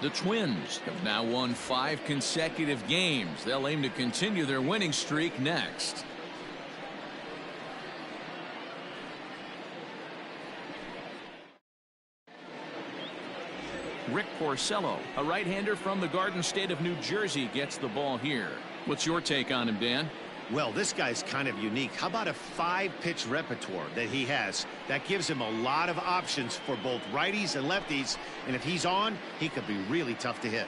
The Twins have now won 5 consecutive games. They'll aim to continue their winning streak next. Rick Porcello, a right-hander from the Garden State of New Jersey, gets the ball here. What's your take on him, Dan? Well, this guy's kind of unique. How about a 5-pitch repertoire that he has? That gives him a lot of options for both righties and lefties. And if he's on, he could be really tough to hit.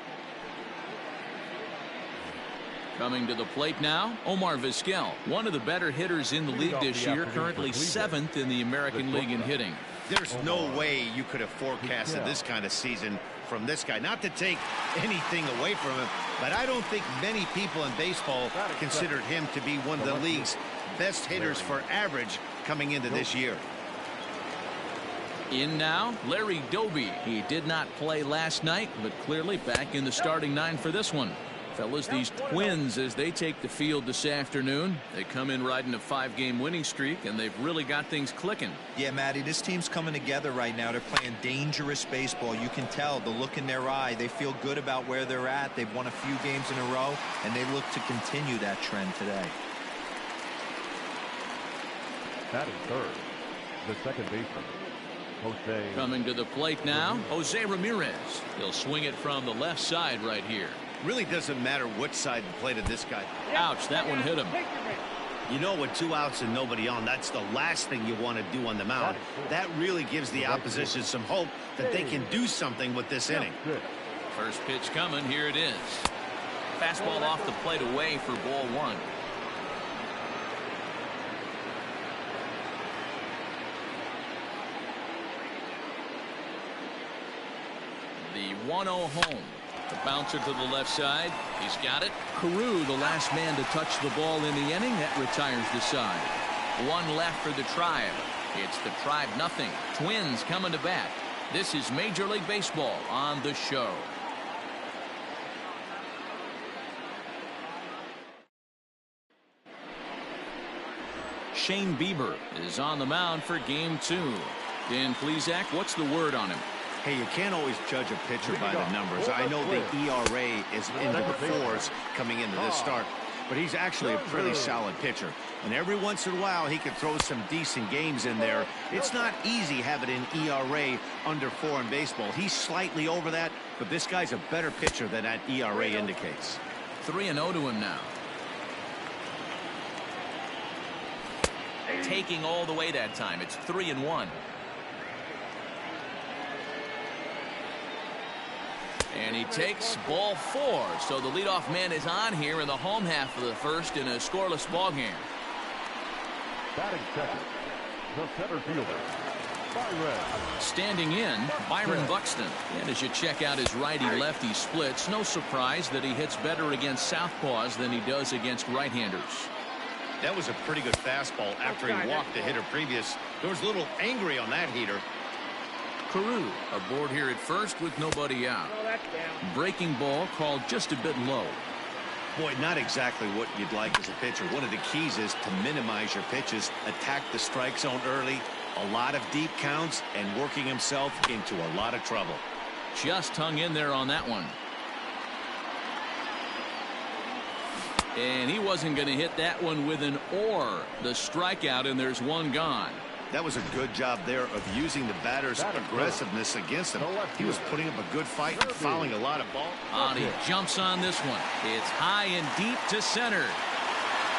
Coming to the plate now, Omar Vizquel, one of the better hitters in the league this year, currently 7th in the American League in hitting. There's no way you could have forecasted this kind of season from this guy. Not to take anything away from him, but I don't think many people in baseball considered him to be one of the league's best hitters for average coming into this year. In now, Larry Doby. He did not play last night, but clearly back in the starting 9 for this one. Fellas, these Twins, as they take the field this afternoon, they come in riding a 5-game winning streak, and they've really got things clicking. Yeah, Matty, this team's coming together right now. They're playing dangerous baseball. You can tell the look in their eye. They feel good about where they're at. They've won a few games in a row, and they look to continue that trend today. Batting third, the second baseman, Jose. Coming to the plate now, Jose Ramirez. He'll swing it from the left side right here. Really doesn't matter which side the plate of this guy. Ouch, that one hit him. You know, with 2 outs and nobody on, that's the last thing you want to do on the mound. That really gives the opposition some hope that they can do something with this inning. First pitch coming, here it is. Fastball off the plate away for ball 1. The 1-0 home. The bouncer to the left side. He's got it. Carew, the last man to touch the ball in the inning. That retires the side. 1 left for the Tribe. It's the Tribe nothing. Twins coming to bat. This is Major League Baseball on the show. Shane Bieber is on the mound for game 2. Dan Plesac, what's the word on him? Hey, you can't always judge a pitcher by the numbers. I know the ERA is into the 4s coming into this start, but he's actually a pretty solid pitcher. And every once in a while, he can throw some decent games in there. It's not easy having an ERA under 4 in baseball. He's slightly over that, but this guy's a better pitcher than that ERA indicates. 3-0 to him now. Taking all the way that time. It's 3-1. And he takes ball 4. So the leadoff man is on here in the home half of the first in a scoreless ball game. Batting second, the center fielder, Byron. Standing in, Byron Buxton. And as you check out his righty-lefty splits, no surprise that he hits better against southpaws than he does against right-handers. That was a pretty good fastball after he walked the hitter previous. There was a little angry on that heater. Carew aboard here at first with nobody out. Breaking ball called just a bit low. Boy, not exactly what you'd like as a pitcher. One of the keys is to minimize your pitches, attack the strike zone early, a lot of deep counts, and working himself into a lot of trouble. Just hung in there on that one. And he wasn't going to hit that one with an or. The strikeout, and there's one gone. That was a good job there of using the batter's aggressiveness against him. He was putting up a good fight and fouling a lot of ball. And he jumps on this one. It's high and deep to center.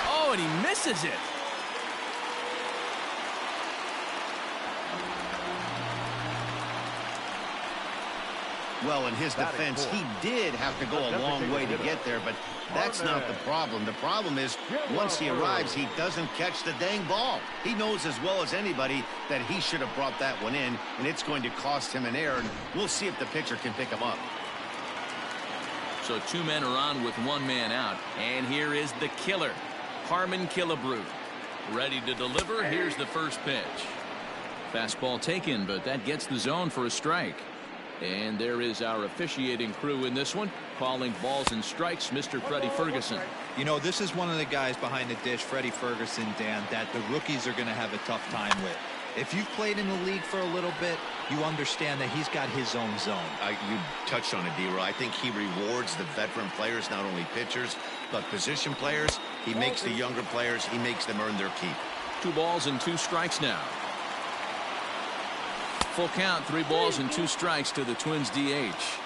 Oh, and he misses it. Well, in his defense, he did have to go a long way to get there, but that's not the problem. The problem is once he arrives, he doesn't catch the dang ball. He knows as well as anybody that he should have brought that one in, and it's going to cost him an error. And we'll see if the pitcher can pick him up. So 2 men are on with 1 man out, and here is the killer, Harmon Killebrew. Ready to deliver. Here's the first pitch. Fastball taken, but that gets the zone for a strike. And there is our officiating crew in this one, calling balls and strikes, Mr. Freddie Ferguson. You know, this is one of the guys behind the dish, Freddie Ferguson, Dan, that the rookies are going to have a tough time with. If you've played in the league for a little bit, you understand that he's got his own zone. You touched on it, D-Roy. I think he rewards the veteran players, not only pitchers, but position players. He makes the younger players, he makes them earn their keep. 2 balls and 2 strikes now. Full count, 3 balls and 2 strikes to the Twins DH.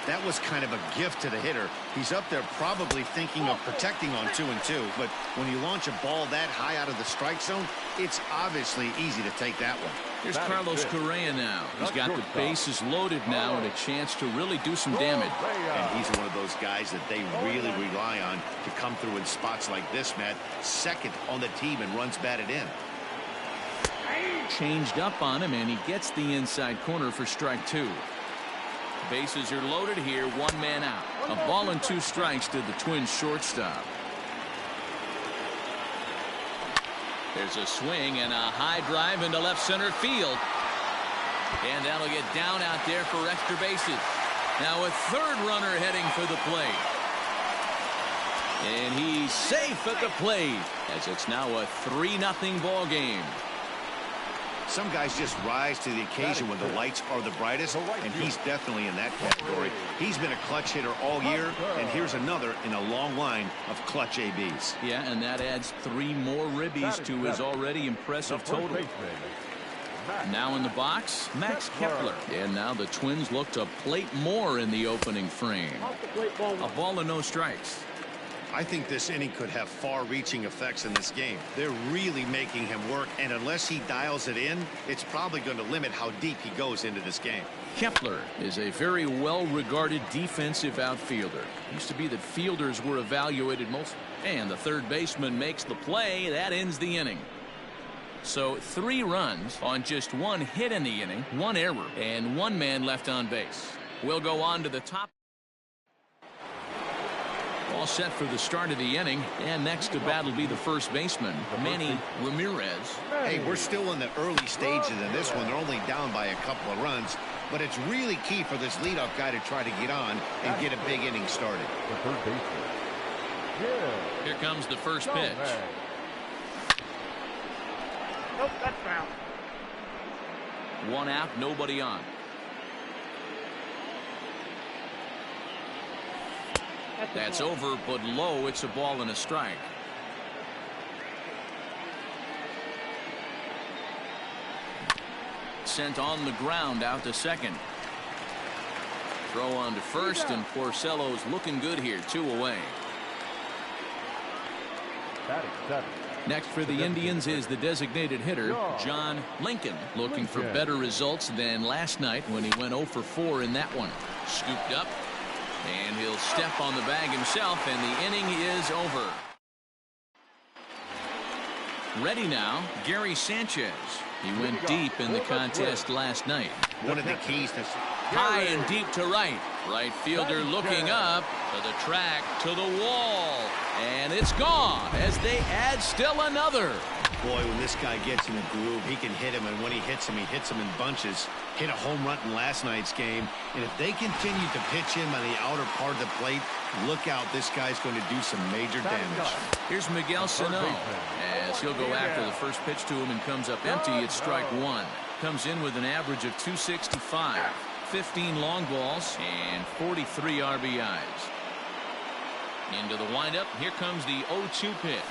That was kind of a gift to the hitter. He's up there probably thinking of protecting on 2-2, but when you launch a ball that high out of the strike zone, it's obviously easy to take that one. Here's Carlos Correa now. He's got the bases loaded now and a chance to really do some damage. And he's one of those guys that they really rely on to come through in spots like this, Matt. Second on the team and runs batted in. Changed up on him, and he gets the inside corner for strike 2. Bases are loaded here, 1 man out. A ball and 2 strikes to the Twins shortstop. There's a swing and a high drive into left center field. And that'll get down out there for extra bases. Now a 3rd runner heading for the plate. And he's safe at the plate as it's now a 3-0 ball game. Some guys just rise to the occasion when the lights are the brightest, and he's definitely in that category. He's been a clutch hitter all year, and here's another in a long line of clutch ABs. Yeah, and that adds 3 more ribbies to his already impressive total. Now in the box, Max Kepler. And now the Twins look to plate more in the opening frame. A ball and no strikes. I think this inning could have far-reaching effects in this game. They're really making him work, and unless he dials it in, it's probably going to limit how deep he goes into this game. Kepler is a very well-regarded defensive outfielder. Used to be that fielders were evaluated most. And the 3rd baseman makes the play. That ends the inning. So 3 runs on just 1 hit in the inning, 1 error, and 1 man left on base. We'll go on to the top. All set for the start of the inning, and next to bat will be the first baseman, Manny Ramirez. Hey, we're still in the early stages of this one. They're only down by a couple of runs, but it's really key for this leadoff guy to try to get on and get a big inning started. Here comes the first pitch. Nope, that's foul. 1 out, nobody on. That's over, but low. It's a ball and a strike. Sent on the ground out to second. Throw on to first, and Porcello's looking good here. 2 away. Next for the Indians is the designated hitter, John Lincoln, looking for better results than last night when he went 0 for 4 in that one. Scooped up. And he'll step on the bag himself, and the inning is over. Ready now, Gary Sanchez. He went deep in the contest last night. One of the keys to high and deep to right. Right fielder looking up to the track, to the wall. And it's gone as they add still another. Boy, when this guy gets in a groove, he can hit him, and when he hits him in bunches. Hit a home run in last night's game, and if they continue to pitch him on the outer part of the plate, look out, this guy's going to do some major damage. Here's Miguel Sano as he'll go after the first pitch to him and comes up empty. It's strike 1. Comes in with an average of 265, 15 long balls, and 43 RBIs. Into the windup. Here comes the 0-2 pitch.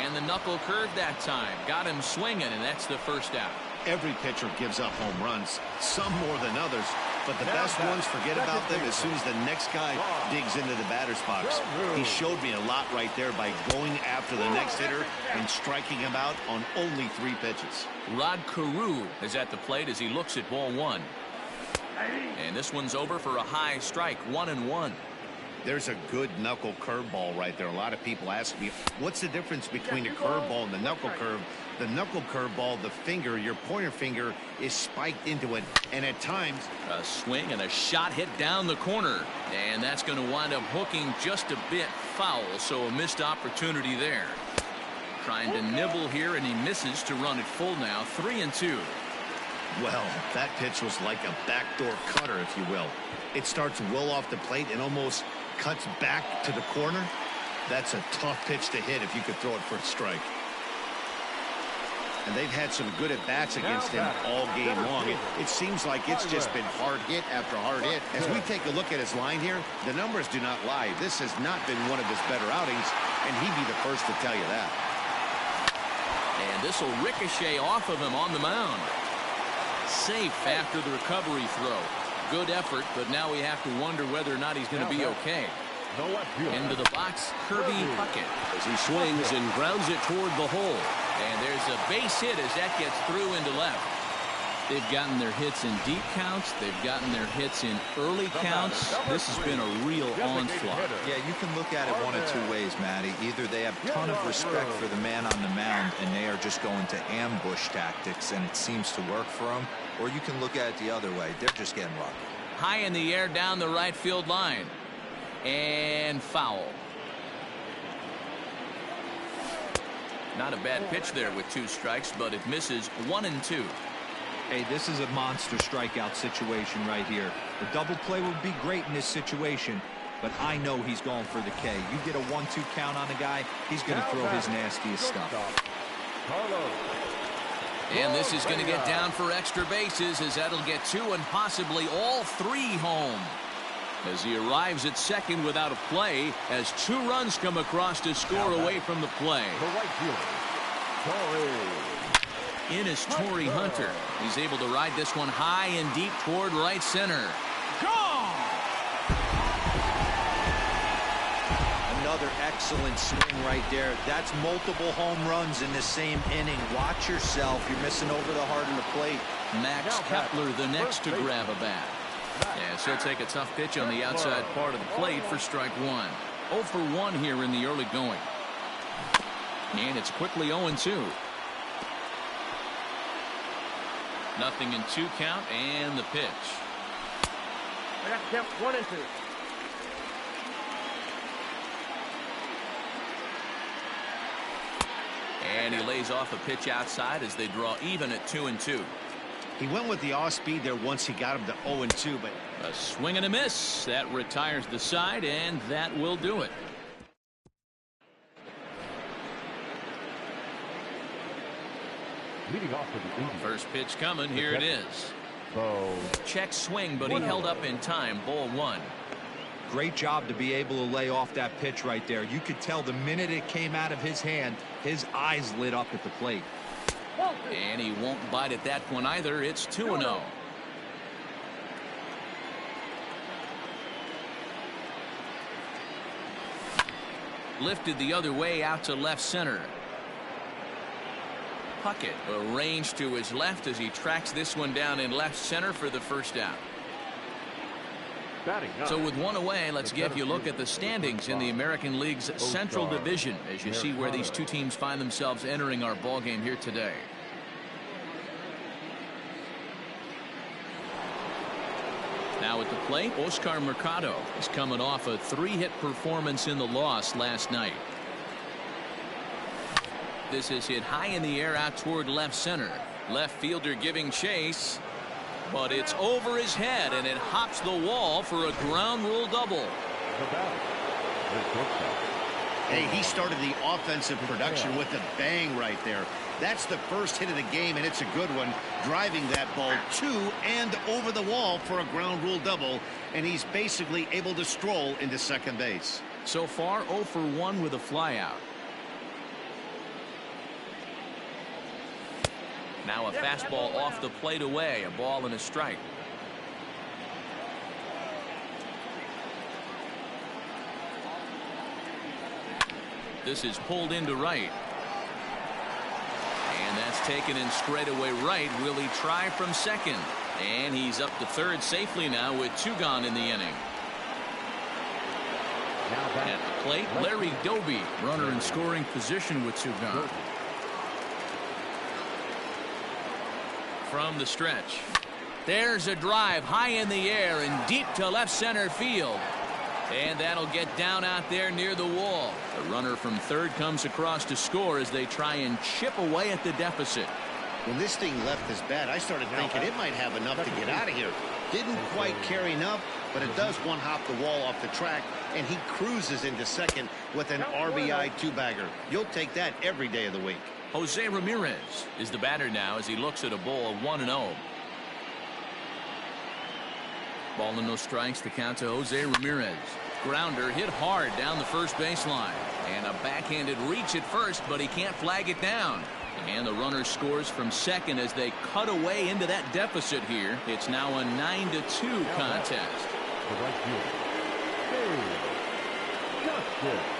And the knuckle curve that time. Got him swinging, and that's the first out. Every pitcher gives up home runs, some more than others, but the best ones forget about them as soon as the next guy digs into the batter's box. He showed me a lot right there by going after the next hitter and striking him out on only 3 pitches. Rod Carew is at the plate as he looks at ball 1. And this one's over for a high strike, 1-1. There's a good knuckle curveball right there. A lot of people ask me, what's the difference between a curveball and the knuckle curve? The knuckle curveball, the finger, your pointer finger, is spiked into it, and at times a swing and a shot hit down the corner, and that's going to wind up hooking just a bit foul, so a missed opportunity there. Trying to nibble here, and he misses to run it full now. 3-2. Well, that pitch was like a backdoor cutter, if you will. It starts well off the plate and almost cuts back to the corner. That's a tough pitch to hit if you could throw it for a strike. And they've had some good at-bats against him all game long. It seems like it's just been hard hit after hard hit. As we take a look at his line here, the numbers do not lie. This has not been one of his better outings, and he'd be the first to tell you that. And this will ricochet off of him on the mound. Safe after the recovery throw. Good effort, but now we have to wonder whether or not he's going to be okay. Into the box, Kirby Puckett as he swings and grounds it toward the hole. And there's a base hit as that gets through into left. They've gotten their hits in deep counts. They've gotten their hits in early counts. This has been a real onslaught. Yeah, you can look at it one of two ways, Matty. Either they have a ton of respect for the man on the mound and they are just going to ambush tactics and it seems to work for them. Or you can look at it the other way. They're just getting lucky. High in the air down the right field line. And foul. Not a bad pitch there with 2 strikes, but it misses 1 and 2. Hey, this is a monster strikeout situation right here. A double play would be great in this situation, but I know he's going for the K. You get a 1-2 count on the guy, he's going to throw his nastiest stuff. And this is going to get down for extra bases as that'll get 2 and possibly all 3 home. As he arrives at second without a play as 2 runs come across to score away from the play. In is Torrey Hunter. He's able to ride this one high and deep toward right center. Gone! Another excellent swing right there. That's multiple home runs in the same inning. Watch yourself. You're missing over the heart of the plate. Max Kepler the next to grab a bat. Yes, he'll take a tough pitch on the outside part of the plate for strike 1. 0 for 1 here in the early going. And it's quickly 0-2. Nothing in 2 count and the pitch. I got to count 1 and 2. And he lays off a pitch outside as they draw even at 2-2. He went with the off speed there once he got him to 0-2, but a swing and a miss. That retires the side, and that will do it. Leading off for the Indians. First pitch coming. Here it is. So Check swing, but he held up in time. Ball 1. Great job to be able to lay off that pitch right there. You could tell the minute it came out of his hand, his eyes lit up at the plate. And he won't bite at that one either. It's 2-0. Lifted the other way out to left center. Puckett arranged to his left as he tracks this one down in left center for the first out. So with 1 away, let's give you a look at the standings in the American League's Central Division as you see where these 2 teams find themselves entering our ball game here today. Now at the plate, Oscar Mercado is coming off a 3-hit performance in the loss last night. This is hit high in the air out toward left center. Left fielder giving chase. But it's over his head, and it hops the wall for a ground rule double. hey, he started the offensive production with a bang right there. That's the first hit of the game, and it's a good one, driving that ball to and over the wall for a ground rule double, and he's basically able to stroll into second base. So far, 0 for 1 with a flyout. Now a fastball off the plate away, a ball and a strike. This is pulled into right. And that's taken in straightaway right. Will he try from second? And he's up to third safely now with 2 gone in the inning. At the plate, Larry Doby, runner in scoring position with 2 gone. From the stretch. There's a drive high in the air and deep to left center field. And that'll get down out there near the wall. The runner from third comes across to score as they try and chip away at the deficit. When this thing left his bat, I started thinking it might have enough to get out of here. Didn't quite carry enough, but it does one-hop the wall off the track, and he cruises into second with an RBI 2-bagger. You'll take that every day of the week. Jose Ramirez is the batter now as he looks at a ball of 1-0. Ball and no strikes, the count to Jose Ramirez. Grounder hit hard down the first baseline. And a backhanded reach at first, but he can't flag it down. And the runner scores from second as they cut away into that deficit here. It's now a 9-2 contest. The right fielder, Justice.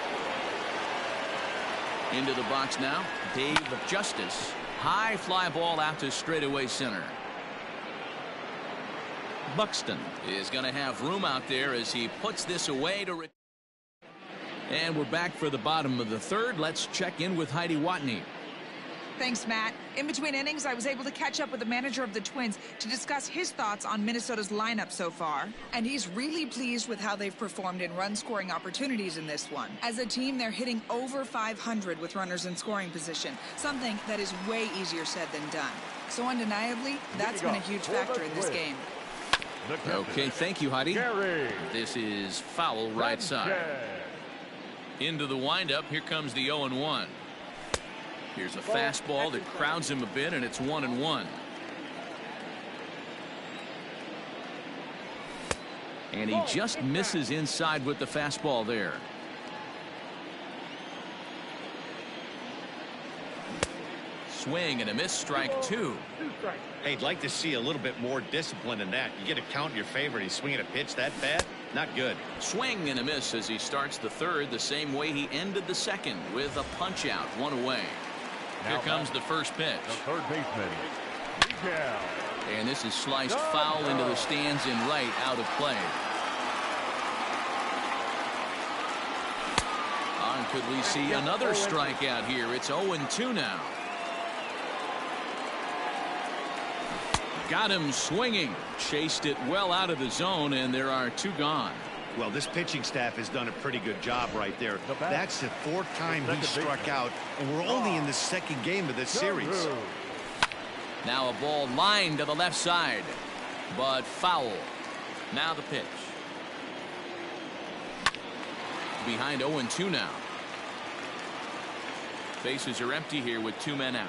Into the box now, Dave Justice. High fly ball out to straightaway center. Buxton is going to have room out there as he puts this away to. And we're back for the bottom of the third. Let's check in with Heidi Watney. Thanks, Matt. In between innings, I was able to catch up with the manager of the Twins to discuss his thoughts on Minnesota's lineup so far. And he's really pleased with how they've performed in run-scoring opportunities in this one. As a team, they're hitting over 500 with runners in scoring position, something that is way easier said than done. So undeniably, that's been a huge factor in this game. Okay, thank you, Heidi. This is foul right side. Into the windup, here comes the 0-1. Here's a fastball that crowds him a bit, and it's 1-1. And he just misses inside with the fastball there. Swing and a miss, strike two. Hey, I'd like to see a little bit more discipline in that. You get a count in your favor, and he's swinging a pitch that bad? Not good. Swing and a miss as he starts the third the same way he ended the second with a punch out, one away. Here comes the first pitch. The third baseman, Miguel. And this is sliced foul into the stands and right, out of play. And could we see another strikeout here? It's 0-2 now. Got him swinging. Chased it well out of the zone, and there are two gone. Well, this pitching staff has done a pretty good job right there. That's the fourth time he struck out, and we're only in the second game of this series. Now a ball lined to the left side, but foul. Now the pitch. Behind 0-2 now. Bases are empty here with two men out.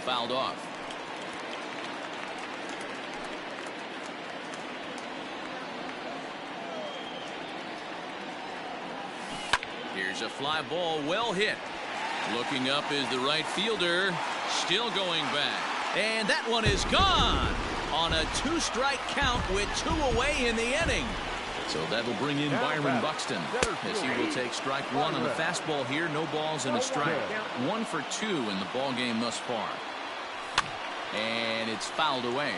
Fouled off. Here's a fly ball, well hit. Looking up is the right fielder. Still going back. And that one is gone on a two-strike count with two away in the inning. So that'll bring in Byron Buxton as he will take strike one on the fastball here. No balls and a strike. 1 for 2 in the ball game thus far. And it's fouled away.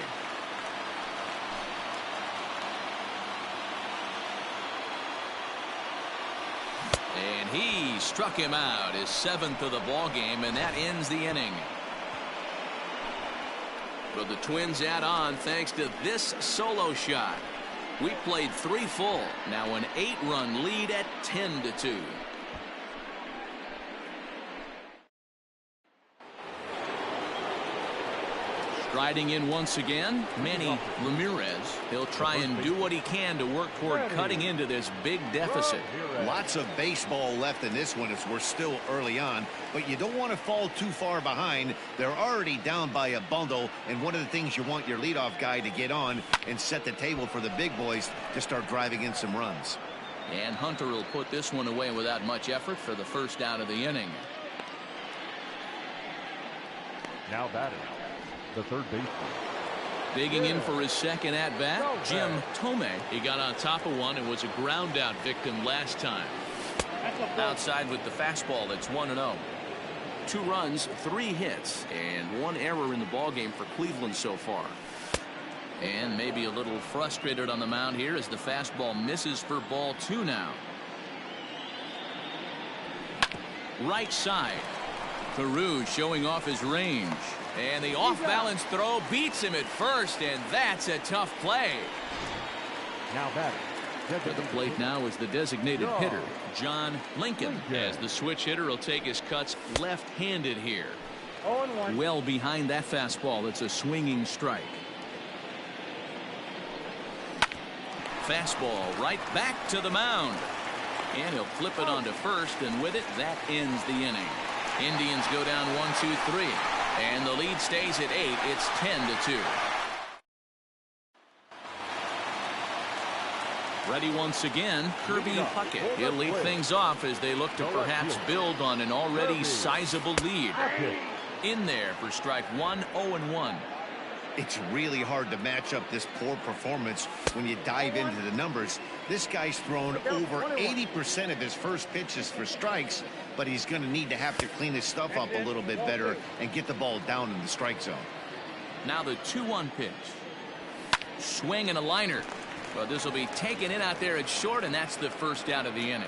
And he struck him out, his 7th of the ball game, and that ends the inning. But the Twins add on thanks to this solo shot. We played 3 full. Now an 8-run lead at 10-2. Striding in once again, Manny Ramirez. He'll try and do what he can to work toward cutting into this big deficit. Lots of baseball left in this one as we're still early on, but you don't want to fall too far behind. They're already down by a bundle, and one of the things you want your leadoff guy to get on and set the table for the big boys to start driving in some runs. And Hunter will put this one away without much effort for the first out of the inning. Now batting, the third baseman. Digging in for his second at-bat, Jim Thome. He got on top of one and was a ground-out victim last time. Outside with the fastball, it's 1-0. 2 runs, 3 hits, and 1 error in the ballgame for Cleveland so far. And maybe a little frustrated on the mound here as the fastball misses for ball 2 now. Right side. Carew showing off his range. And the off-balance throw beats him at first, and that's a tough play. Now batting. To the plate now is the designated hitter, John Lincoln, as the switch hitter will take his cuts left-handed here. Well behind that fastball. It's a swinging strike. Fastball right back to the mound. And he'll flip it onto first, and with it, that ends the inning. Indians go down 1-2-3, and the lead stays at 8. It's 10-2. Ready once again, Kirby Puckett. He'll lead things off as they look to perhaps build on an already sizable lead. In there for strike one, 0-1. It's really hard to match up this poor performance when you dive into the numbers. This guy's thrown over 80% of his first pitches for strikes, but he's going to need to have to clean his stuff up a little bit better and get the ball down in the strike zone. Now the 2-1 pitch. Swing and a liner. But this will be taken in out there at short, and that's the first out of the inning.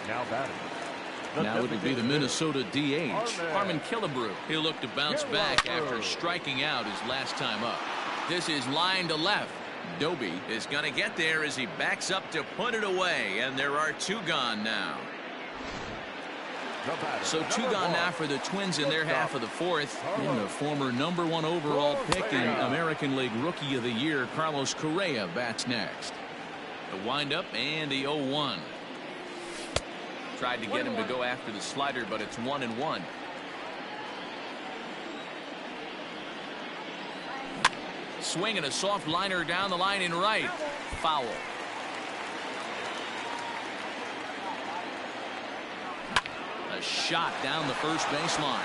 Now batting. Now it will be the Minnesota DH, Harmon Killebrew. He'll look to bounce back after striking out his last time up. This is line to left. Doby is going to get there as he backs up to put it away, and there are 2 gone now. So 2 gone now for the Twins in their half of the 4th. And the former #1 overall pick in American League Rookie of the Year, Carlos Correa, bats next. The windup and the 0-1. Tried to get him to go after the slider, but it's 1-1. Swinging a soft liner down the line in right. Foul. A shot down the first baseline.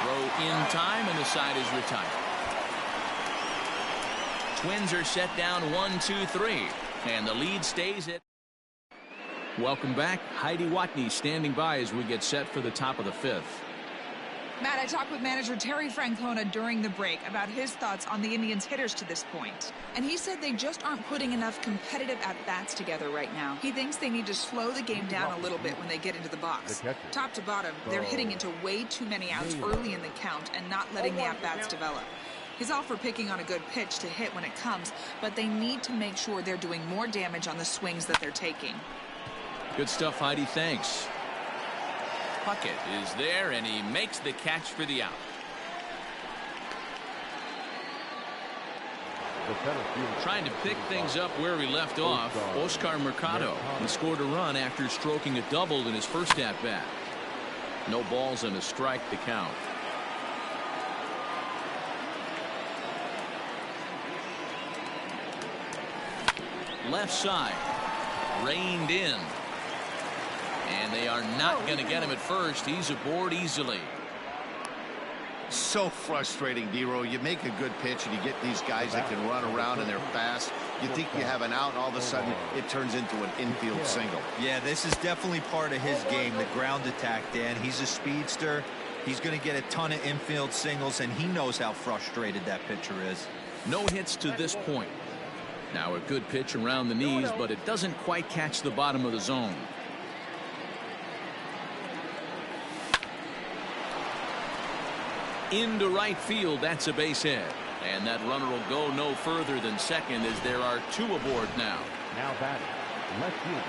Throw in time, and the side is retired. Twins are set down 1-2-3, and the lead stays at. Welcome back. Heidi Watney standing by as we get set for the top of the 5th. Matt, I talked with manager Terry Francona during the break about his thoughts on the Indians' hitters to this point. And he said they just aren't putting enough competitive at-bats together right now. He thinks they need to slow the game down a little bit when they get into the box. Top to bottom, they're hitting into way too many outs early in the count and not letting the at-bats develop. He's all for picking on a good pitch to hit when it comes, but they need to make sure they're doing more damage on the swings that they're taking. Good stuff, Heidi. Thanks. Puckett is there, and he makes the catch for the out. Trying to pick things up where we left off, Oscar Mercado. He scored a run after stroking a double in his first at-bat. No balls and a strike to count. Left side. Reined in. And they are not going to get him at first. He's aboard easily. So frustrating, D-Row. You make a good pitch and you get these guys that can run around and they're fast. You think you have an out, and all of a sudden it turns into an infield single. Yeah, this is definitely part of his game, the ground attack, Dan. He's a speedster. He's going to get a ton of infield singles, and he knows how frustrated that pitcher is. No hits to this point. Now a good pitch around the knees, but it doesn't quite catch the bottom of the zone. Into right field, that's a base hit. And that runner will go no further than second as there are 2 aboard now. Now batting, left fielder.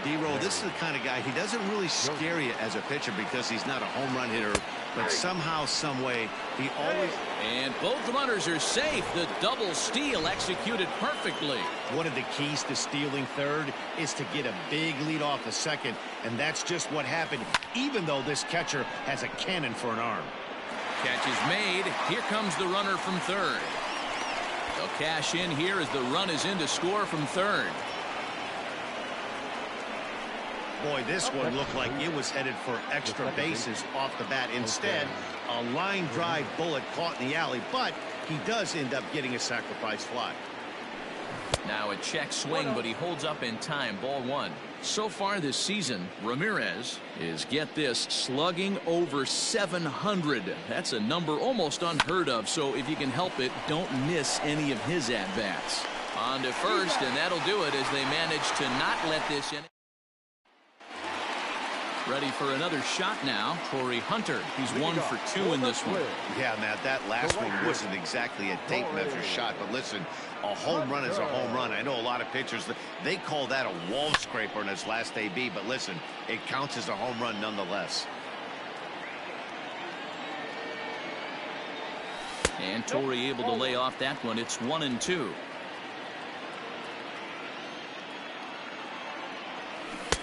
D-Row, this is the kind of guy, he doesn't really scare you as a pitcher because he's not a home run hitter, but somehow, some way, he always. And both runners are safe. The double steal executed perfectly. One of the keys to stealing third is to get a big lead off the second, and that's just what happened, even though this catcher has a cannon for an arm. Catch is made. Here comes the runner from third. They'll cash in here as the run is in to score from third. Boy, this one looked like it was headed for extra bases off the bat. Instead, a line drive bullet caught in the alley, but he does end up getting a sacrifice fly. Now a check swing, but he holds up in time. Ball 1. So far this season, Ramirez is, get this, slugging over 700. That's a number almost unheard of, so if you can help it, don't miss any of his at-bats. On to first, and that'll do it as they manage to not let this in. Ready for another shot now, Torrey Hunter. He's 1 for 2 in this one. Yeah, Matt, that last one wasn't exactly a tape measure shot, but listen, a home run is a home run. I know a lot of pitchers, they call that a wall scraper in his last AB, but listen, it counts as a home run nonetheless. And Torrey able to lay off that one. It's 1-2.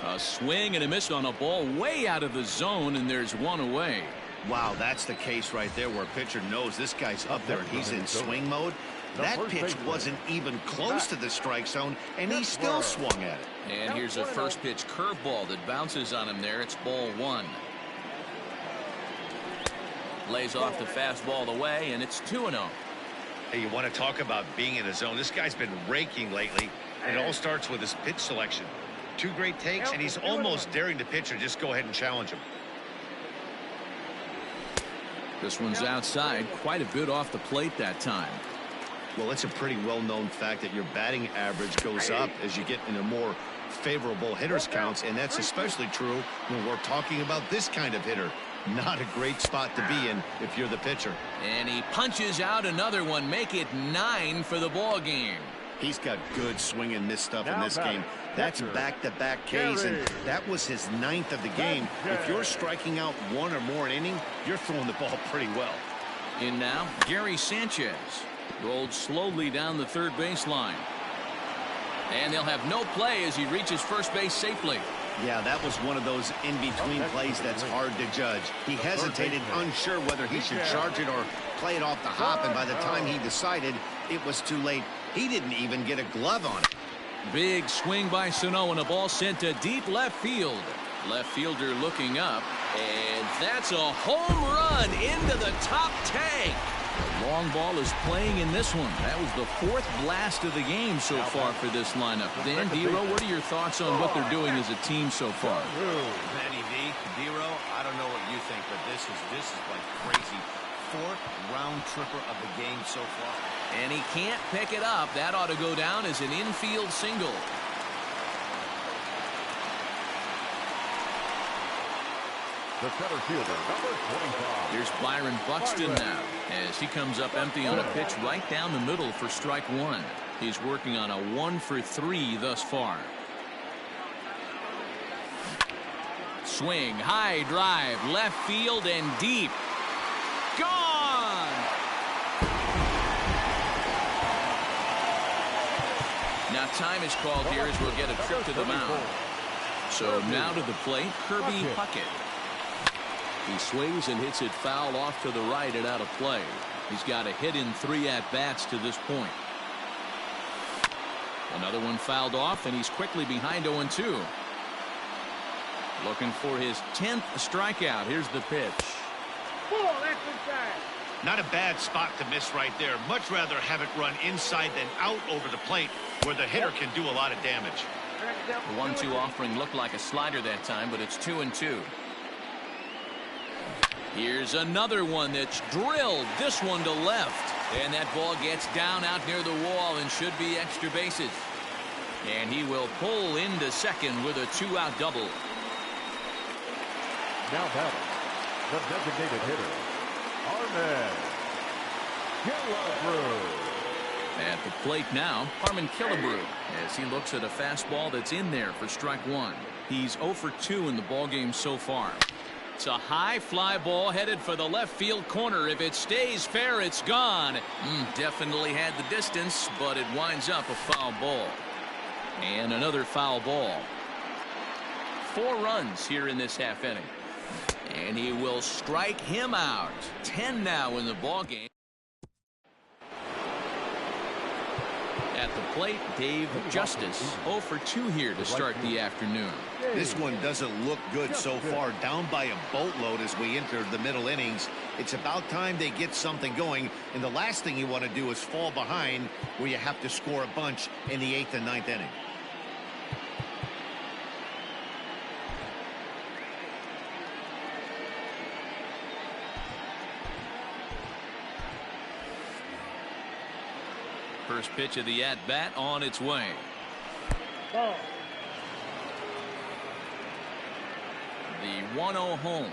A swing and a miss on a ball way out of the zone, and there's one away. Wow, that's the case right there where a pitcher knows this guy's up there and he's in swing mode. That pitch wasn't even close to the strike zone, and he still swung at it. And here's a first pitch curveball that bounces on him there. It's ball one. Lays off the fastball away, and it's 2-0. Hey, you want to talk about being in a zone? This guy's been raking lately. It all starts with his pitch selection. 2 great takes, and he's almost daring the pitcher just go ahead and challenge him. This one's outside, quite a bit off the plate that time. Well, it's a pretty well-known fact that your batting average goes up as you get into more favorable hitters counts, and that's especially true when we're talking about this kind of hitter. Not a great spot to be in if you're the pitcher. And he punches out another one, make it 9 for the ball game. He's got good swing and miss stuff in this game. That's back-to-back Ks, and that was his 9th of the game. If you're striking out 1 or more an inning, you're throwing the ball pretty well. In now, Gary Sanchez rolled slowly down the third baseline. And they'll have no play as he reaches first base safely. Yeah, that was one of those in-between plays that's hard to judge. He hesitated, unsure whether he should charge it or play it off the hop, and by the time he decided, it was too late. He didn't even get a glove on it. Big swing by Sano, and a ball sent to deep left field. Left fielder looking up, and that's a home run into the top tank. The long ball is playing in this one. That was the 4th blast of the game so far for this lineup. Dan, Dero, what are your thoughts on what they're doing as a team so far? Matty V, Dero, I don't know what you think, but this is like crazy. 4th round tripper of the game so far. And he can't pick it up. That ought to go down as an infield single. The center fielder, number 25. Here's Byron Buxton now as he comes up empty on a pitch right down the middle for strike 1. He's working on a 1 for 3 thus far. Swing, high drive, left field and deep. Gone! Now time is called here as we'll get a trip to the mound. So now to the plate, Kirby Puckett. He swings and hits it foul off to the right and out of play. He's got a hit in 3 at-bats to this point. Another one fouled off, and he's quickly behind 0-2. Looking for his 10th strikeout. Here's the pitch. Not a bad spot to miss right there. Much rather have it run inside than out over the plate where the hitter can do a lot of damage. The 1-2 offering looked like a slider that time, but it's 2-2. Here's another one that's drilled. This one to left. And that ball gets down out near the wall and should be extra bases. And he will pull into second with a 2-out double. Now batting, the designated hitter, Harmon Killebrew. At the plate now, Harmon Killebrew, as he looks at a fastball that's in there for strike 1. He's 0 for 2 in the ballgame so far. It's a high fly ball headed for the left field corner. If it stays fair, it's gone. Definitely had the distance, but it winds up a foul ball. And another foul ball. 4 runs here in this half inning. And he will strike him out. 10 now in the ballgame. At the plate, Dave Justice, 0 for 2 here to start the afternoon. This one doesn't look good so far, down by a boatload as we enter the middle innings. It's about time they get something going, and the last thing you want to do is fall behind where you have to score a bunch in the 8th and 9th inning. First pitch of the at-bat on its way. Ball. The 1-0 home.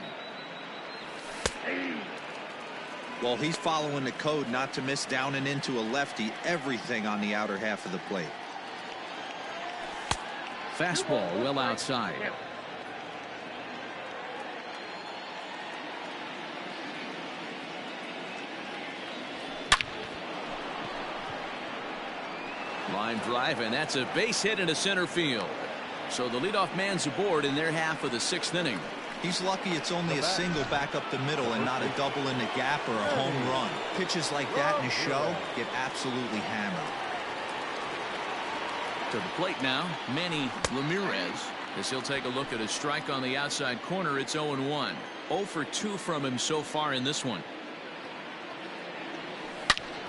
Well, he's following the code not to miss down and into a lefty. Everything on the outer half of the plate. Fastball well outside. Line drive, and that's a base hit into center field. So the leadoff man's aboard in their half of the 6th inning. He's lucky it's only a single back up the middle and not a double in the gap or a home run. Pitches like that in a show get absolutely hammered. To the plate now, Manny Ramirez, as he'll take a look at a strike on the outside corner. It's 0-1. 0 for 2 from him so far in this one.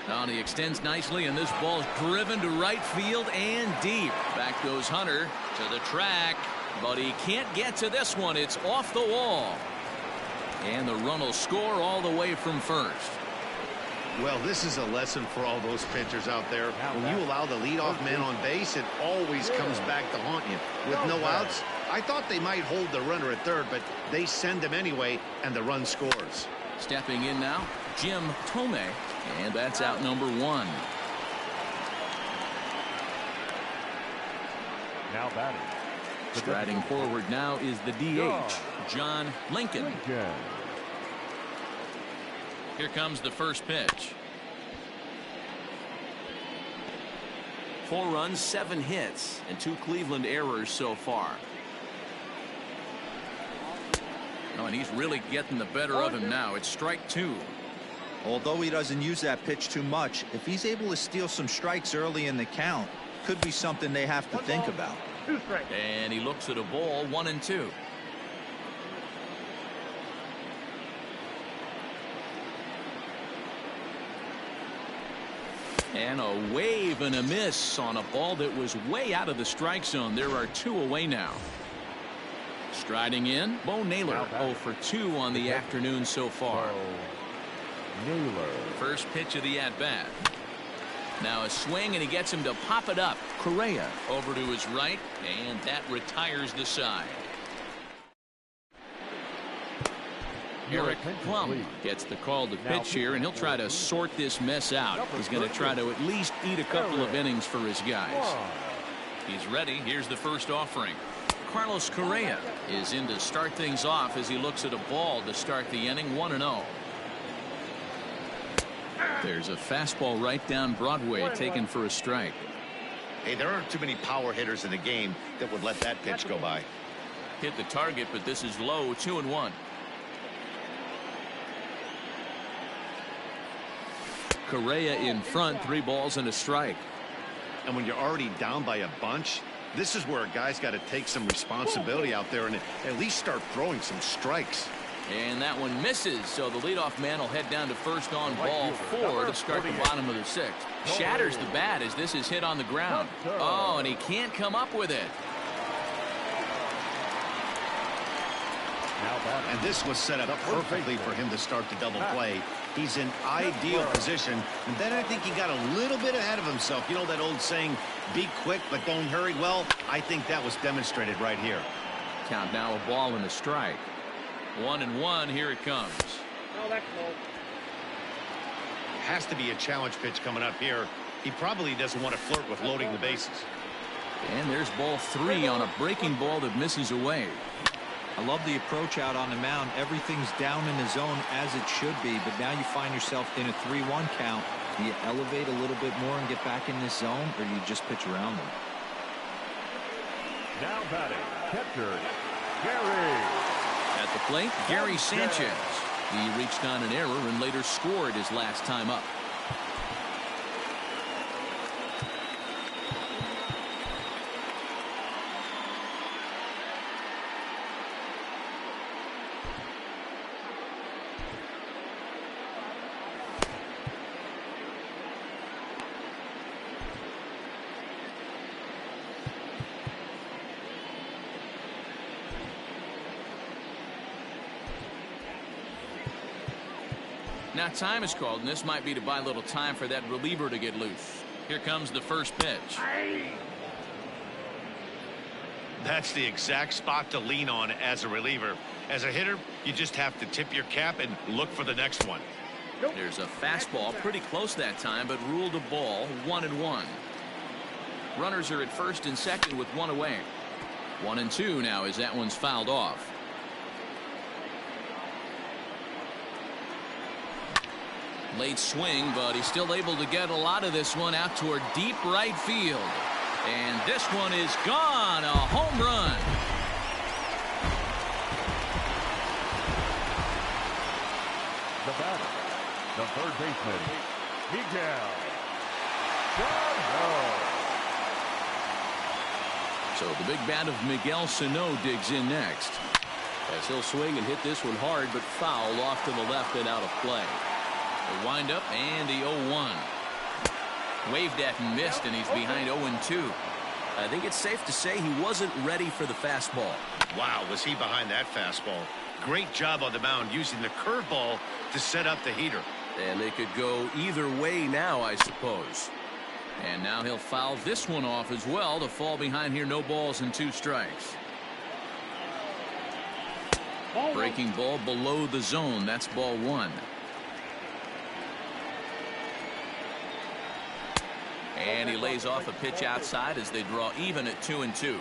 Now he extends nicely, and this ball's driven to right field and deep. Back goes Hunter to the track, but he can't get to this one. It's off the wall. And the run will score all the way from first. Well, this is a lesson for all those pitchers out there. When you allow the leadoff man on base, it always comes back to haunt you. With no outs, I thought they might hold the runner at third, but they send him anyway, and the run scores. Stepping in now, Jim Thome, and that's out number 1. Now batting. Striding forward now is the DH, John Lincoln. Here comes the first pitch. 4 runs, 7 hits, and 2 Cleveland errors so far. Oh, and he's really getting the better of him now. It's strike 2. Although he doesn't use that pitch too much, if he's able to steal some strikes early in the count, could be something they have to think about. And he looks at a ball, 1-2. And a wave and a miss on a ball that was way out of the strike zone. There are 2 away now. Striding in, Bo Naylor, 0 for 2 on the afternoon so far. First pitch of the at-bat. Now a swing, and he gets him to pop it up. Correa over to his right, and that retires the side. Eric Plum gets the call to pitch here, and he'll try to sort this mess out. He's going to try to at least eat a couple of innings for his guys. He's ready. Here's the first offering. Carlos Correa is in to start things off as he looks at a ball to start the inning. 1-0. There's a fastball right down Broadway taken for a strike. Hey, there aren't too many power hitters in the game that would let that pitch go by. Hit the target, but this is low. 2-1. Correa in front, 3 balls and a strike. And when you're already down by a bunch, this is where a guy's got to take some responsibility out there and at least start throwing some strikes. And that one misses, so the leadoff man will head down to first on ball 4 to start the bottom of the 6th. Shatters the bat as this is hit on the ground. Oh, and he can't come up with it. And this was set up perfectly for him to start the double play. He's in ideal position. And then I think he got a little bit ahead of himself. You know that old saying, be quick but don't hurry? Well, I think that was demonstrated right here. Count now, a ball and a strike. 1-1. Here it comes. No, that's low. Has to be a challenge pitch coming up here. He probably doesn't want to flirt with loading the bases. And there's ball 3 on a breaking ball that misses away. I love the approach out on the mound. Everything's down in the zone as it should be, but now you find yourself in a 3-1 count. Do you elevate a little bit more and get back in this zone, or do you just pitch around them? Now batting, catcher, Gary. At the plate, Gary Sanchez. He reached on an error and later scored his last time up. Now time is called, and this might be to buy a little time for that reliever to get loose. Here comes the first pitch. That's the exact spot to lean on as a reliever. As a hitter, you just have to tip your cap and look for the next one. There's a fastball pretty close that time, but ruled a ball. 1-1. Runners are at first and second with 1 away. 1-2 now as that one's fouled off. Late swing, but he's still able to get a lot of this one out toward deep right field. And this one is gone. A home run. third baseman, Miguel Sano. So the big bat of Miguel Sano digs in next. As he'll swing and hit this one hard, but foul off to the left and out of play. The windup and the 0-1. Waved at and missed, and he's behind 0-2. I think it's safe to say he wasn't ready for the fastball. Wow, was he behind that fastball. Great job on the mound using the curveball to set up the heater. And they could go either way now, I suppose. And now he'll foul this one off as well to fall behind here. No balls and 2 strikes. Breaking ball below the zone. That's ball 1. And he lays off a pitch outside as they draw even at 2-2.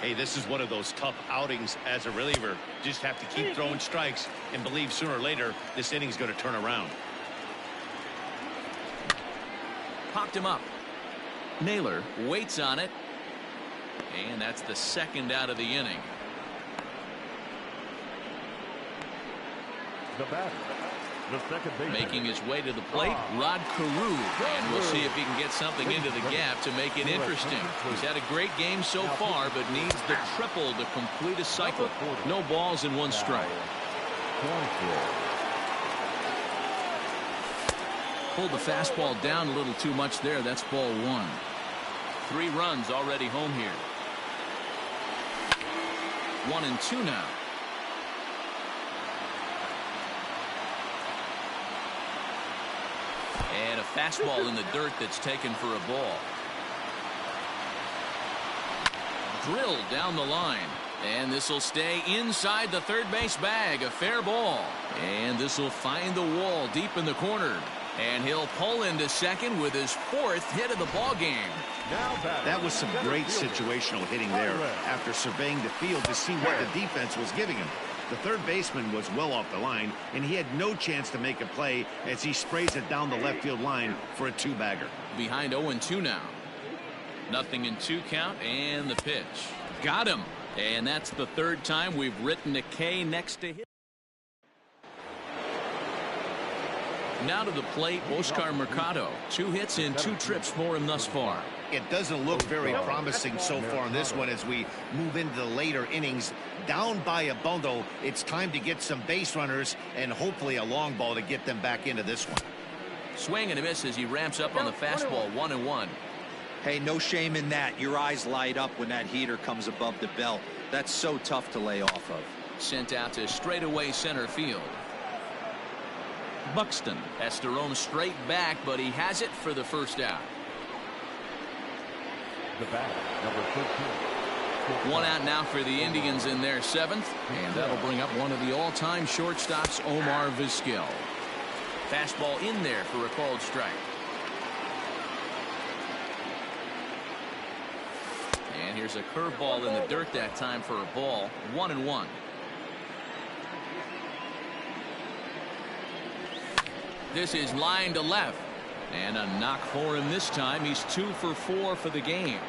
Hey, this is one of those tough outings as a reliever. Just have to keep throwing strikes and believe sooner or later this inning's going to turn around. Popped him up. Naylor waits on it. And that's the second out of the inning. The batter, the second baseman, making his way to the plate, Rod Carew. And we'll see if he can get something into the gap to make it interesting. He's had a great game so far, but needs the triple to complete a cycle. No balls and 1 strike. Pulled the fastball down a little too much there. That's ball 1. 3 runs already home here. 1-2 now. And a fastball in the dirt that's taken for a ball. Drilled down the line. And this will stay inside the third base bag. A fair ball. And this will find the wall deep in the corner. And he'll pull into second with his 4th hit of the ball game. That was some great situational hitting there after surveying the field to see what the defense was giving him. The third baseman was well off the line, and he had no chance to make a play as he sprays it down the left field line for a 2-bagger. Behind 0-2 now. 0-2 count, and the pitch. Got him. And that's the 3rd time we've written a K next to him. Now to the plate, Oscar Mercado. 2 hits and 2 trips for him thus far. It doesn't look very promising so far in this one as we move into the later innings. Down by a bundle, it's time to get some base runners and hopefully a long ball to get them back into this one. Swing and a miss as he ramps up on the fastball. 1-1. Hey, no shame in that. Your eyes light up when that heater comes above the belt. That's so tough to lay off of. Sent out to straightaway center field. Buxton has to roam straight back, but he has it for the first out. The batter, number 15. 1 out now for the Indians in their 7th, and that'll bring up one of the all-time shortstops, Omar Vizquel. Fastball in there for a called strike. And here's a curveball in the dirt that time for a ball. 1-1. This is line to left. And a knock for him this time. He's 2 for 4 for the game.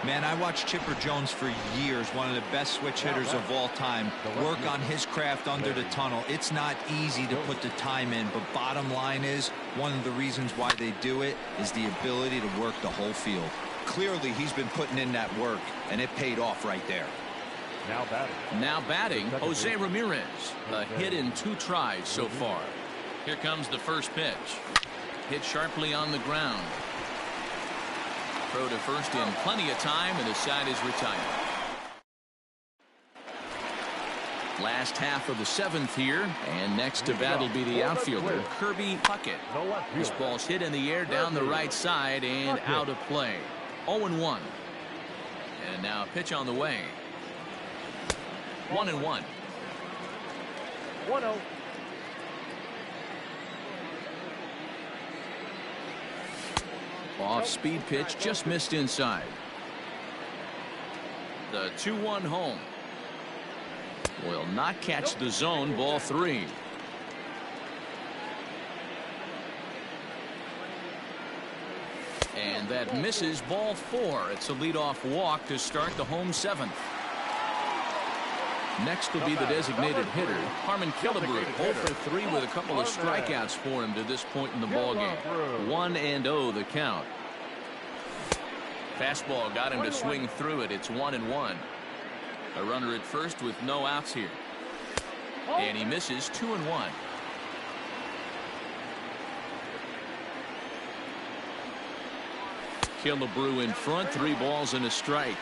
Man, I watched Chipper Jones for years, one of the best switch hitters of all time. Work on his craft under the tunnel. It's not easy to put the time in, but bottom line is, one of the reasons why they do it is the ability to work the whole field. Clearly, he's been putting in that work, and it paid off right there. Now batting, Jose Ramirez. A hit in 2 tries so far. Here comes the first pitch. Hit sharply on the ground. Throw to first in plenty of time, and the side is retired. Last half of the 7th here, and next to bat will be the outfielder, Kirby Puckett. This ball's hit in the air down the right side and out of play. 0-1. And now a pitch on the way. 1-1. 1-0. Off-speed pitch, just missed inside. The 2-1 home. Will not catch the zone. Ball 3. And that misses. Ball 4. It's a leadoff walk to start the home 7th. Next will be the designated hitter, Harmon Killebrew. 0 for 3 with a couple of strikeouts for him to this point in the ballgame. 1-0 the count. Fastball got him to swing through it. It's 1-1. A runner at first with no outs here. And he misses 2-1. Killebrew in front, 3 balls and a strike.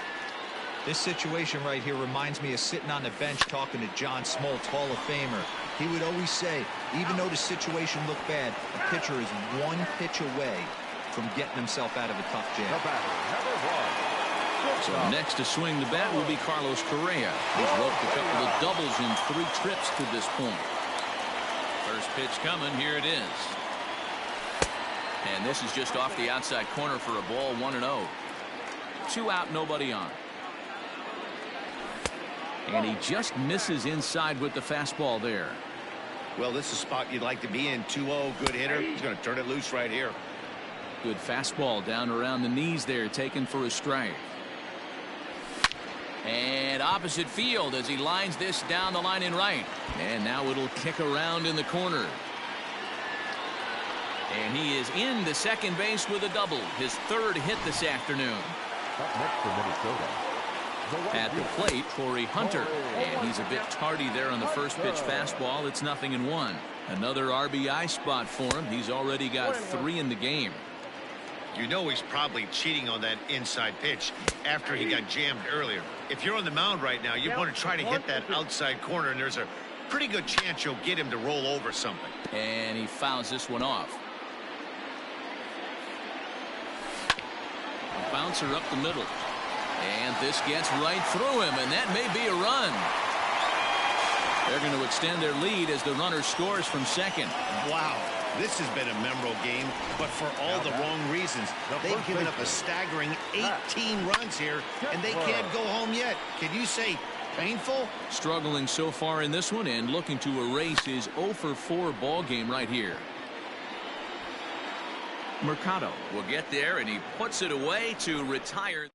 This situation right here reminds me of sitting on the bench talking to John Smoltz, Hall of Famer. He would always say, even though the situation looked bad, a pitcher is 1 pitch away from getting himself out of a tough jam. So next to swing the bat will be Carlos Correa. He's roped a couple of doubles in 3 trips to this point. First pitch coming. Here it is. And this is just off the outside corner for a ball. 1-0. 2 out, nobody on. And he just misses inside with the fastball there. Well, this is a spot you'd like to be in. 2-0, good hitter. He's going to turn it loose right here. Good fastball down around the knees there, taken for a strike. And opposite field as he lines this down the line in right. And now it'll kick around in the corner. And he is into second base with a double. His 3rd hit this afternoon. At the plate, Corey Hunter. And he's a bit tardy there on the first pitch fastball. It's 0-1. Another RBI spot for him. He's already got 3 in the game. You know he's probably cheating on that inside pitch after he got jammed earlier. If you're on the mound right now, you want to try to hit that outside corner, and there's a pretty good chance you'll get him to roll over something. And he fouls this one off. Bouncer up the middle. And this gets right through him, and that may be a run. They're going to extend their lead as the runner scores from second. Wow. This has been a memorable game, but for all the wrong reasons. They've given up a staggering 18 runs here, and they can't go home yet. Can you say painful? Struggling so far in this one and looking to erase his 0 for 4 ball game right here. Mercado will get there, and he puts it away to retire.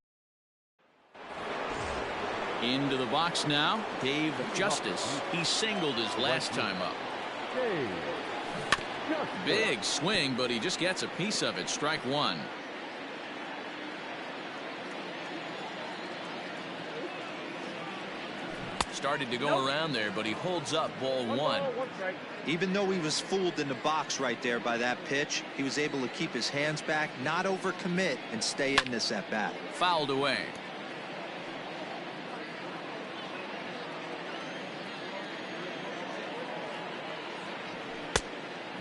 Into the box now, Dave Justice. He singled his last time up. Big swing, but he just gets a piece of it. Strike 1. Started to go around there, but he holds up ball 1. Even though he was fooled in the box right there by that pitch, he was able to keep his hands back, not overcommit, and stay in this at bat. Fouled away.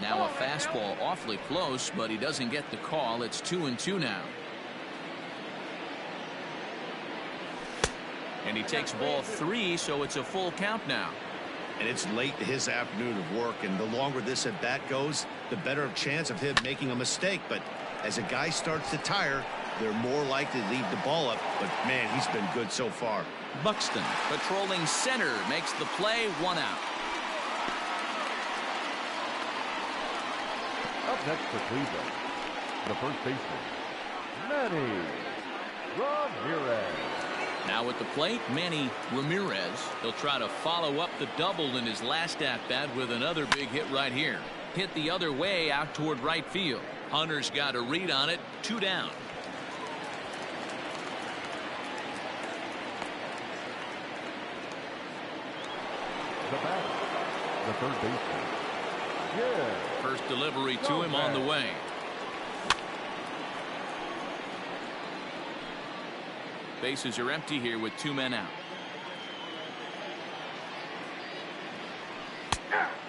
Now a fastball awfully close, but he doesn't get the call. It's 2-2 now. And he takes ball 3, so it's a full count now. And it's late in his afternoon of work, and the longer this at bat goes, the better chance of him making a mistake. But as a guy starts to tire, they're more likely to leave the ball up. But man, he's been good so far. Buxton patrolling center makes the play. 1 out. Up next for Cleveland, the first baseman, Manny Ramirez. Now at the plate, Manny Ramirez. He'll try to follow up the double in his last at-bat with another big hit right here. Hit the other way out toward right field. Hunter's got a read on it. 2 down. The batter, the third baseman. Yeah. First delivery to him on the way. Bases are empty here with 2 men out.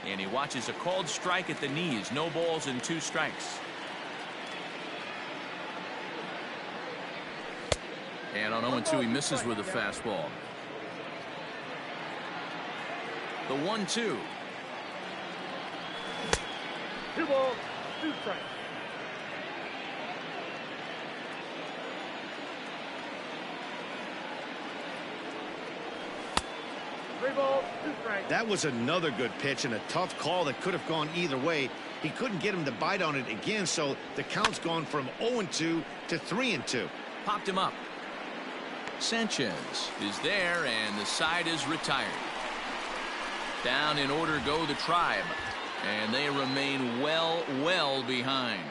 And he watches a called strike at the knees. No balls and 2 strikes. And on 0-2 he misses with a fastball. The 1-2. 2 balls, 2 strikes. That was another good pitch and a tough call that could have gone either way. He couldn't get him to bite on it again, so the count's gone from 0-2 to 3-2. Popped him up. Sanchez is there, and the side is retired. Down in order go the Tribe. And they remain well behind.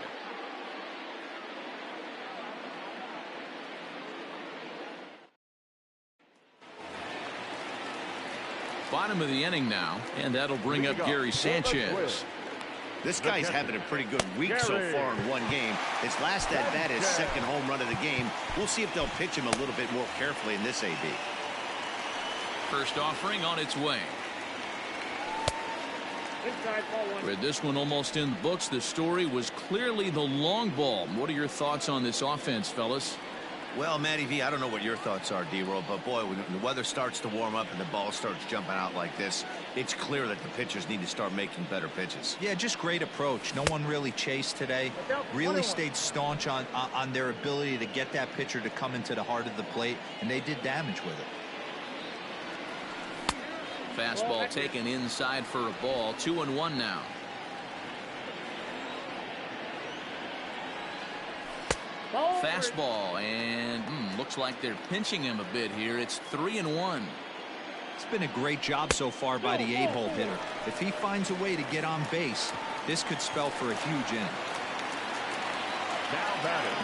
Bottom of the inning now, and that'll bring up Gary Sanchez. This guy's having a pretty good week so far in one game. His last at-bat is second home run of the game. We'll see if they'll pitch him a little bit more carefully in this AB. First offering on its way. With this one almost in the books, the story was clearly the long ball. What are your thoughts on this offense, fellas? Well, Matty V, I don't know what your thoughts are, D-Roll, but boy, when the weather starts to warm up and the ball starts jumping out like this, it's clear that the pitchers need to start making better pitches. Yeah, just great approach. No one really chased today. Really stayed staunch on their ability to get that pitcher to come into the heart of the plate, and they did damage with it. Fastball taken inside for a ball. 2-1 now. Fastball, and looks like they're pinching him a bit here. It's 3-1. It's been a great job so far by the 8-hole hitter. If he finds a way to get on base, this could spell for a huge inning.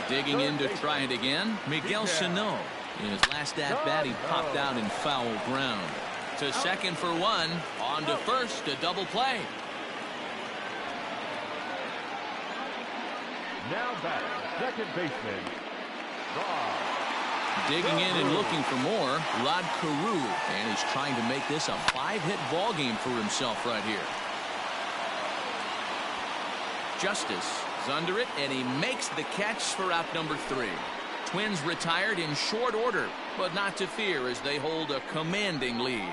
Digging in to try it again, Miguel Sano. In his last at-bat, he popped out in foul ground. To second for one, on to first, a double play. Now batting, second baseman, Digging in and looking for more, Rod Carew, and he's trying to make this a 5-hit ball game for himself right here. Justice is under it, and he makes the catch for out number 3. Twins retired in short order, but not to fear as they hold a commanding lead.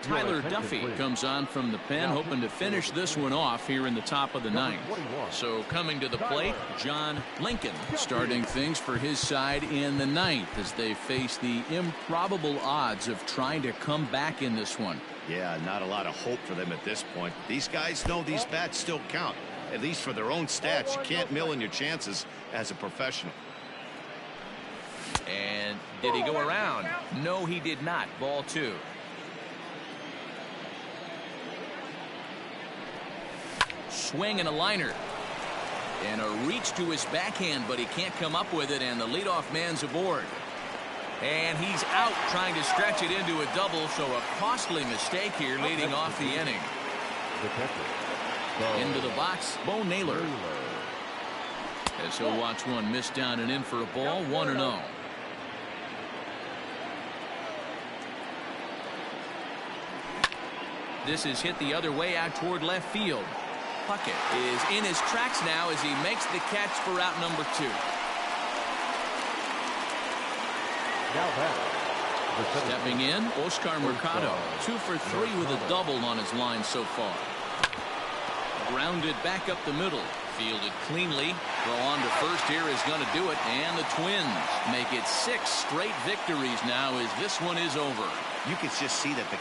Tyler Duffy comes on from the pen, hoping to finish this one off here in the top of the 9th. So coming to the plate, John Lincoln starting things for his side in the 9th as they face the improbable odds of trying to come back in this one. Yeah, not a lot of hope for them at this point. These guys know these bats still count, at least for their own stats. You can't mill in your chances as a professional. And did he go around? No, he did not. Ball 2. Swing and a liner. And a reach to his backhand, but he can't come up with it, and the leadoff man's aboard. And he's out trying to stretch it into a double, so a costly mistake here leading off the inning. Into the box, Bo Naylor. As he'll watch one miss down and in for a ball, 1-0. This is hit the other way out toward left field. Puckett is in his tracks now as he makes the catch for out number 2. Stepping in, Oscar Mercado. 2 for 3 with a double on his line so far. Grounded back up the middle. Fielded cleanly. Throw on to first here is going to do it. And the Twins make it 6 straight victories now as this one is over. You can just see that the